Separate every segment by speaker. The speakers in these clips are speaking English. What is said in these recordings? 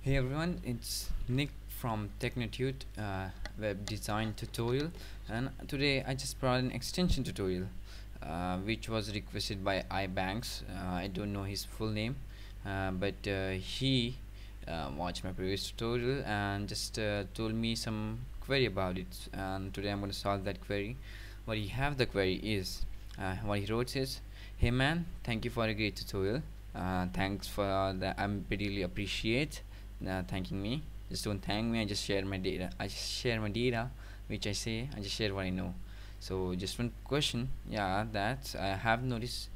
Speaker 1: Hey everyone, it's Nick from TechnoTut web design tutorial, and today I just brought an extension tutorial which was requested by iBanks. I don't know his full name, but he watched my previous tutorial and just told me some query about it, and today I'm going to solve that query. What he have the query is, what he wrote is, "Hey man, thank you for a great tutorial. Thanks for that. I'm really appreciate thanking me. Just don't thank me. I just share my data. I just share my data, which I just share what I know." So just one question. Yeah, that I have noticed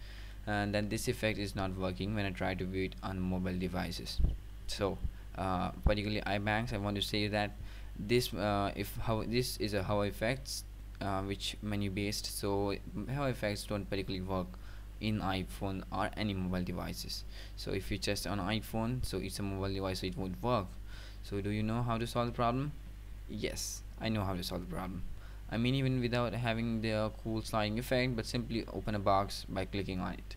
Speaker 1: that this effect is not working when I try to view it on mobile devices. So particularly iBanks, I want to say that this if how this is a how effects which menu based, so how effects don't particularly work in iPhone or any mobile devices. So if you test on iPhone, so it's a mobile device, so it won't work. So do you know how to solve the problem? Yes, I know how to solve the problem. I mean, even without having the cool sliding effect, but simply open a box by clicking on it.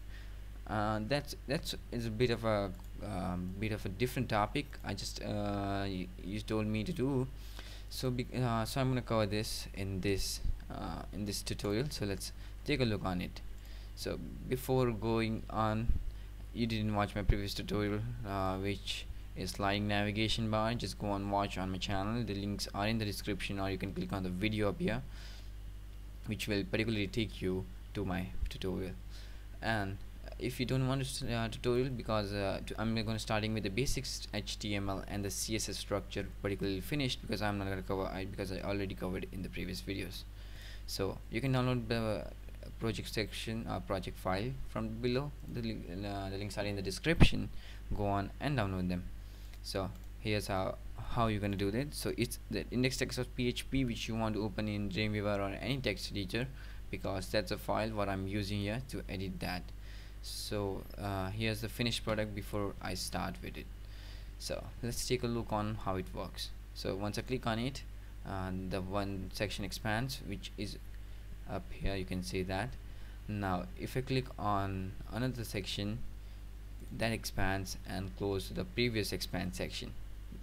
Speaker 1: That's is a bit of a different topic. I just you told me to do. So I'm gonna cover this in this tutorial. So let's take a look on it. So before going on, you didn't watch my previous tutorial, which is sliding navigation bar. Just go and watch on my channel. The links are in the description, or you can click on the video up here, which will particularly take you to my tutorial. And if you don't want a tutorial, because I'm going to starting with the basics HTML and the CSS structure particularly finished, because I'm not going to cover because I already covered in the previous videos. So you can download the project section or project file from below. The links are in the description. Go on and download them. So here's how you're going to do that. So it's the index text of PHP which you want to open in Dreamweaver or any text editor, because that's a file what I'm using here to edit that. So here's the finished product before I start with it. So let's take a look on how it works. So once I click on it, the one section expands, which is up here. You can see that. Now if I click on another section, that expands and close the previous expand section.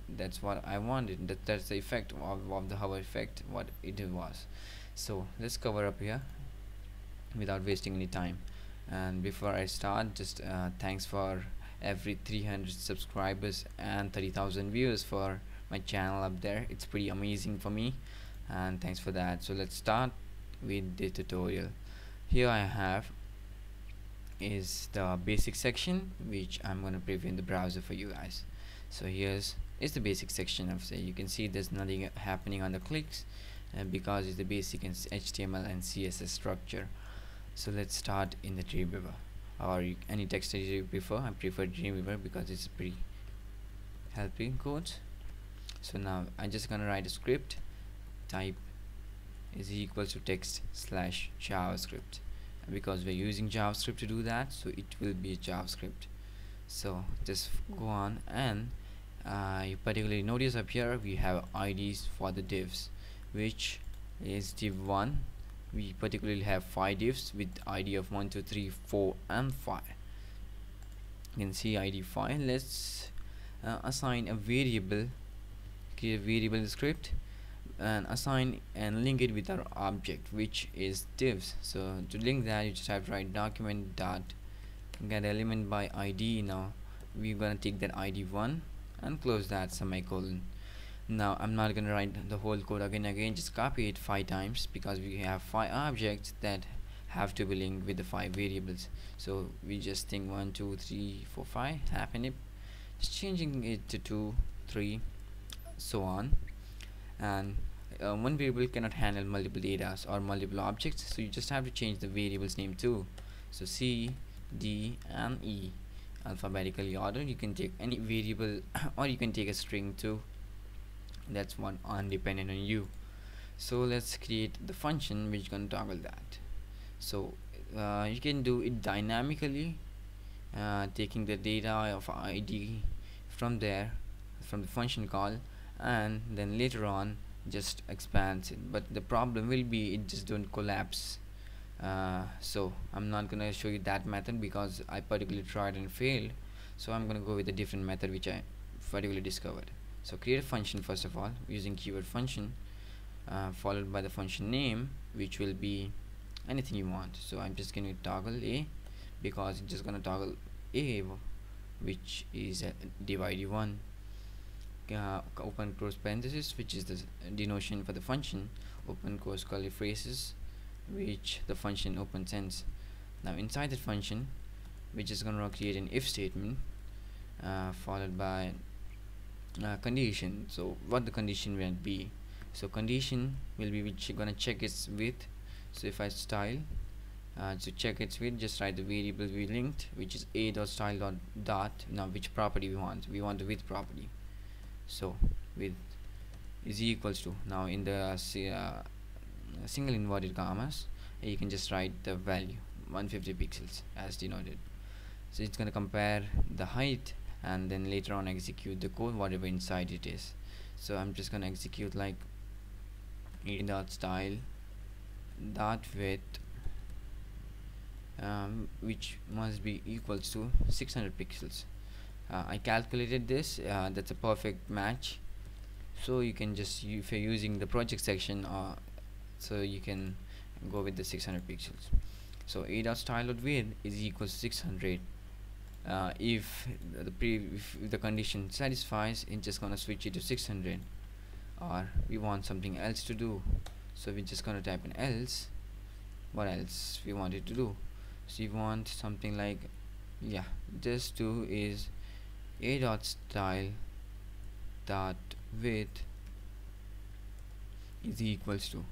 Speaker 1: That's what I wanted. That's the effect of the hover effect, what it was. So let's cover up here without wasting any time. And before I start, just thanks for every 300 subscribers and 30,000 views for my channel up there. It's pretty amazing for me, and thanks for that. So let's start with the tutorial. Here I have is the basic section, which I'm going to preview in the browser for you guys. So here's is the basic section of say. You can see there's nothing happening on the clicks because it's the basic and HTML and CSS structure. So let's start in the Dreamweaver, or any text editor you prefer. I prefer Dreamweaver because it's pretty helping code. So now I'm just gonna write a script. Type is equals to text slash JavaScript, and because we're using JavaScript to do that, so it will be JavaScript. So just go on, and you particularly notice up here we have IDs for the divs, which is div1. We particularly have 5 divs with ID of 1, 2, 3, 4 and 5. You can see ID 5. Let's assign a variable, create a variable in the script, and assign and link it with our object, which is divs. So to link that, you just have to write document dot get element by ID. Now we're gonna take that ID 1 and close that semicolon. Now I'm not gonna write the whole code again, just copy it 5 times, because we have 5 objects that have to be linked with the 5 variables. So we just think 1, 2, 3, 4, 5 happen, just changing it to 2, 3, so on. And one variable cannot handle multiple data or multiple objects, so you just have to change the variable's name too. So C, D and E, alphabetically ordered. You can take any variable or you can take a string too. That's one independent on you. So let's create the function which is going to toggle that. So you can do it dynamically, taking the data of ID from there, from the function call, and then later on just expands it. But the problem will be it just don't collapse. So I'm not gonna show you that method because I particularly tried and failed. So I'm gonna go with a different method which I particularly discovered. So create a function first of all using keyword function, followed by the function name, which will be anything you want. So I'm just going to toggle a, because it's just going to toggle a, which is div1, open close parenthesis, which is the denotation for the function, open close curly braces, which the function opens ends. Now inside that function, we're just going to create an if statement, followed by condition. So what the condition will be? So condition will be which you're going to check its width. So if I style to check its width, just write the variable we linked, which is a.style.dot. Now which property we want? We want the width property. So width is equals to, now in the single inverted commas, you can just write the value 150 pixels as denoted. So it's going to compare the height and then later on execute the code whatever inside it is. So I'm just going to execute like a.style.width, which must be equals to 600 pixels. I calculated this, that's a perfect match. So you can just, if you're using the project section, so you can go with the 600 pixels. So a.style.width is equals to 600. If the condition satisfies, it's just gonna switch it to 600, or we want something else to do, so we're just gonna type in else. What else we want it to do? So you want something like, yeah, just do is a.style.width is equals to,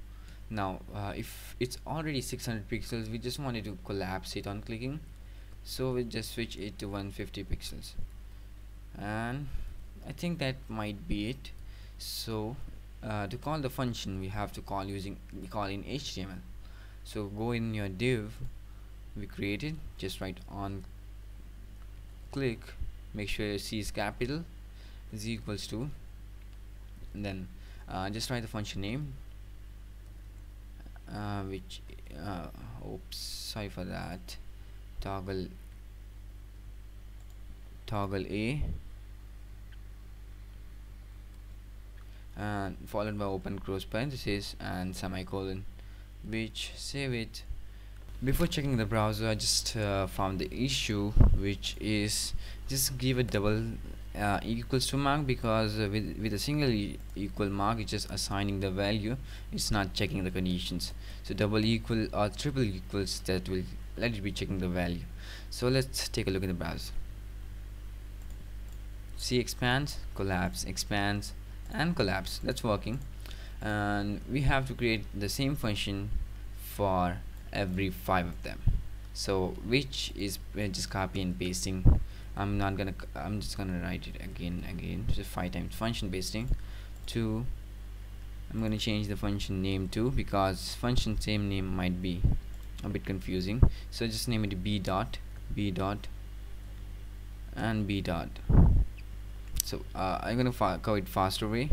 Speaker 1: now if it's already 600 pixels, we just wanted to collapse it on clicking, so we just switch it to 150 pixels, and I think that might be it. So to call the function, we have to call in HTML. So go in your div we created, just write on click, make sure your C is capital, is equals to, and then just write the function name, which oops, sorry for that, toggle a, and followed by open close parenthesis and semicolon, which save it. Before checking the browser, I just found the issue, which is just give a double equals to mark, because with a single equal mark, it's just assigning the value, it's not checking the conditions. So double equal or triple equals, that will let it be checking the value. So let's take a look at the browser. See, expands, collapse, expands and collapse, that's working. And we have to create the same function for every 5 of them, so which is just copy and pasting. I'm just gonna write it again, just 5 times function pasting to, I'm gonna change the function name to, because function same name might be a bit confusing, so just name it b dot and b dot. So I'm gonna cover it faster way.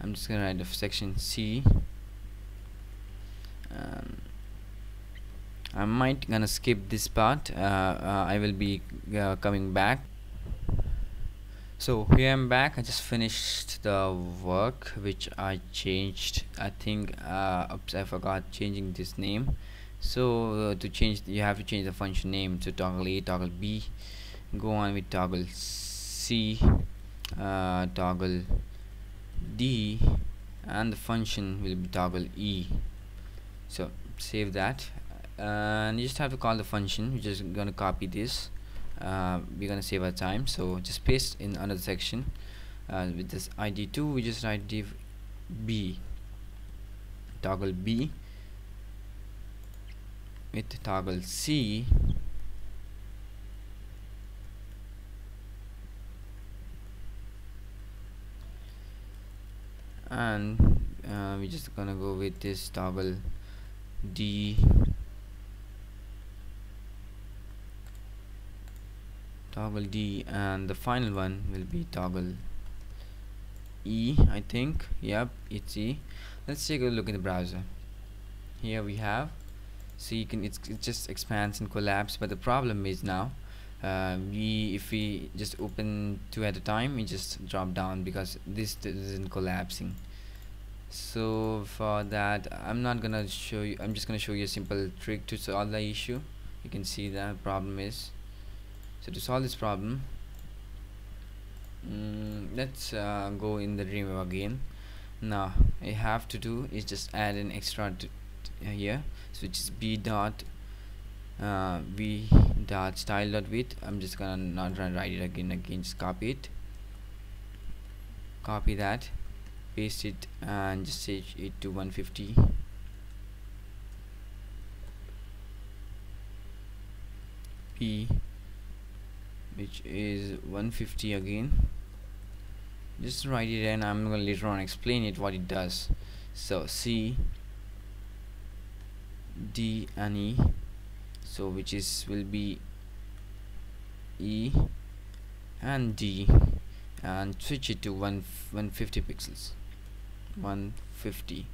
Speaker 1: I'm just gonna write the section C. I might gonna skip this part. I will be coming back. So here I'm back. I just finished the work which I changed. I think oops, I forgot changing this name. So to change, you have to change the function name to toggle A, toggle B, go on with toggle C, toggle D, and the function will be toggle E. So save that, and you just have to call the function. We're just gonna copy this, we're gonna save our time, so just paste in another section. With this id2, we just write div b, toggle B with toggle C, and we're just gonna go with this toggle D, and the final one will be toggle E, I think. Yep, it's E. Let's take a look at the browser. Here we have, so you can, it just expands and collapse, but the problem is now if we just open two at a time, it just drop down because this isn't collapsing. So for that, I'm not gonna show you, I'm just gonna show you a simple trick to solve the issue. You can see the problem is, so to solve this problem, let's go in the Dreamweaver again. Now I have to do is just add an extra here, so which is b dot style dot width. I'm just gonna not write it again, just copy that, paste it, and just change it to 150. P, which is 150 again. Just write it, and I'm gonna later on explain it what it does. So C, D, and E. So which is will be E and D, and switch it to 150 pixels. 150,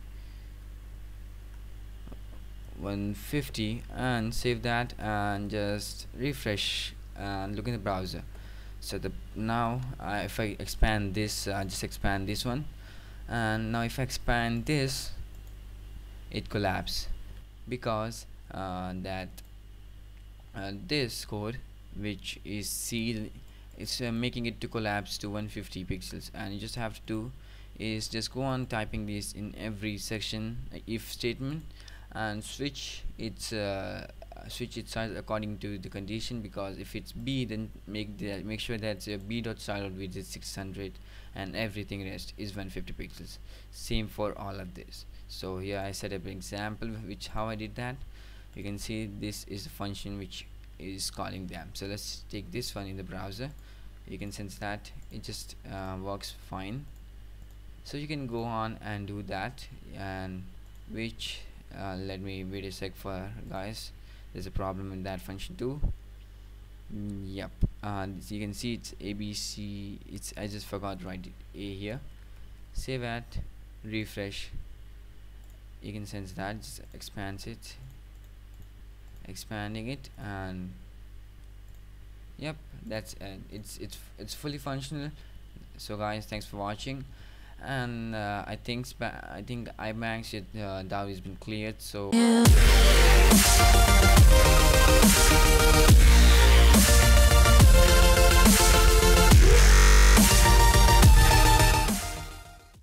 Speaker 1: and save that, and just refresh and look in the browser. So now if I expand this, just expand this one, and now if I expand this, it collapses because this code, which is C, it's making it to collapse to 150 pixels. And you just have to do is just go on typing this in every section, if statement, and switch its size according to the condition, because if it's B, then make sure that B dot style width is 600 and everything rest is 150 pixels. Same for all of this. So here I set up an example which how I did that. You can see this is the function which is calling them. So let's take this one in the browser. You can sense that it just works fine. So you can go on and do that, and which let me wait a sec for guys, there's a problem in that function too. Yep, so you can see it's ABC, it's I just forgot to write A here. Save at, refresh, you can sense that just expands it, expanding it, and yep, that's it's fully functional. So guys, thanks for watching, and I think iBanks doubt has been cleared. So